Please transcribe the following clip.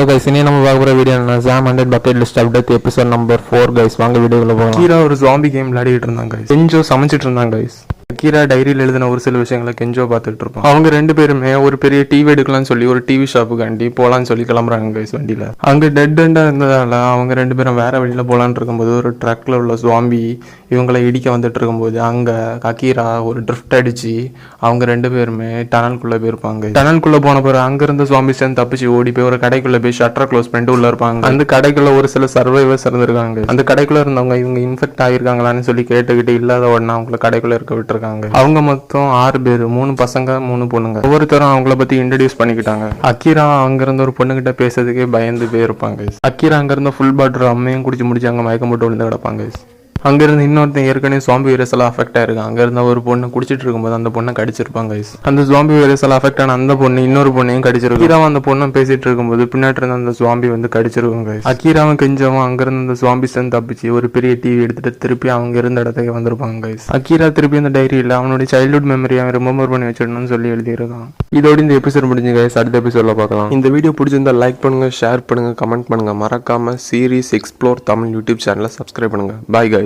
guys, ini நம்ம பார்க்க போற வீடியோ என்ன Sam 100 bucket list update episode number 4 guys. வாங்க வீடியோக்குள்ள போகலாம். கீரா ஒரு zombie game விளையாடிட்டு இருந்தாங்க guys. கெஞ்சோ சமைச்சிட்டு இருந்தாங்க guys. கீரா டைரியில எழுதின ஒரு சில விஷயங்களை கெஞ்சோ பார்த்துட்டு இருப்பான். அவங்க ரெண்டு பேருமே ஒரு பெரிய டிவி எடுக்கலாம்னு சொல்லி ஒரு டிவி ஷாப்புக்காண்டி போலான்னு சொல்லி கிளம்புறாங்க guys வண்டியில. அங்க டெட் எண்டா இருந்ததால அவங்க ரெண்டு பேரும் வேற வழியில போலான்னு இருக்கும்போது ஒரு ட்ரக்ல உள்ள zombie இவங்களை இடிக்க வந்துட்டு இருக்கும்போது அங்க அகீரா ஒரு ட்ரிஃப்ட் அடிச்சு அவங்க ரெண்டு பேருமே டனல்குள்ள போயிருப்பாங்க. டனல்குள்ள போன பிறகு அங்க இருந்த zombies தப்பிச்சு ஓடி போய் ஒரு கடைக்குள்ள போய் ஷட்டர் க்ளோஸ் பண்ணிட்டு உள்ள இருப்பாங்க. அந்த கடைக்குள்ள ஒரு சில சர்வைவர்ஸ் இருந்திருக்காங்க. அந்த கடைக்குள்ள இருந்தவங்க இவங்க இன்ஃபெக்ட் ஆகிருக்காங்களான்னு சொல்லி கேட்டுக்கிட்டு இல்லாத உடனே அவங்களை கடைக்குள்ள இருக்க விட்டுருக்காங்க. அவங்க மொத்தம் 6 பேர், 3 பசங்க 3 பொண்ணுங்க. ஒவ்வொருத்தரும் அவங்கள பத்தி இன்ட்ரடியூஸ் பண்ணிக்கிட்டாங்க. அக்கீரா அங்க இருந்த ஒரு பொண்ணுகிட்ட பேசுறதுக்கே பயந்து போயிருப்பாங்க. அக்கீரா அங்க இருந்த ஃபுல் பாட்டில் அம்மையும் குடிச்சு முடிச்சு அங்க மயக்கம் போட்டு விழுந்து கிடப்பாங்க. அங்க இருந்து இன்னொருத்தன் ஏற்கனவே zombie வைரஸ் எல்லாம் அஃபெக்ட் ஆயிருக்கான். அங்க இருந்த ஒரு பொண்ணு குடிச்சிட்டு இருக்கும்போது அந்த பொண்ணை கடிச்சிருப்பாங்க. அந்த zombie வைரஸ் எல்லாம் அஃபெக்ட் ஆன அந்த பொண்ணு இன்னொரு பொண்ணையும் கடிச்சிருக்கும். அக்கீராவும் அந்த பொண்ணும் பேசிட்டு இருக்கும்போது பின்னாடி இருந்த அந்த zombie வந்து கடிச்சிருக்கும். அக்கீராவும் கெஞ்சவும் அங்க இருந்த அந்த zombies தப்பிச்சு ஒரு பெரிய டிவி எடுத்துட்டு திருப்பி அவங்க இருந்த இடத்துக்கு வந்திருப்பாங்க. அக்கீரா திருப்பி அந்த டைரியில அவனுடைய சைல்ட்ஹுட் மெமரியை ரிமெம்பர் பண்ணி வச்சிடணும்னு சொல்லி எழுதியிருக்கான். இதோட இந்த எபிசோட் முடிஞ்சு கைஸ், அடுத்த எபிசோட்ல பார்க்கலாம். இந்த வீடியோ பிடிச்சிருந்தா லைக் பண்ணுங்க, ஷேர் பண்ணுங்க, கமெண்ட் பண்ணுங்க. மறக்காம சீரிஸ் எக்ஸ்ப்ளோர் தமிழ் யூடியூப் சேனலை சப்ஸ்கிரைப் பண்ணுங்க. Bye guys.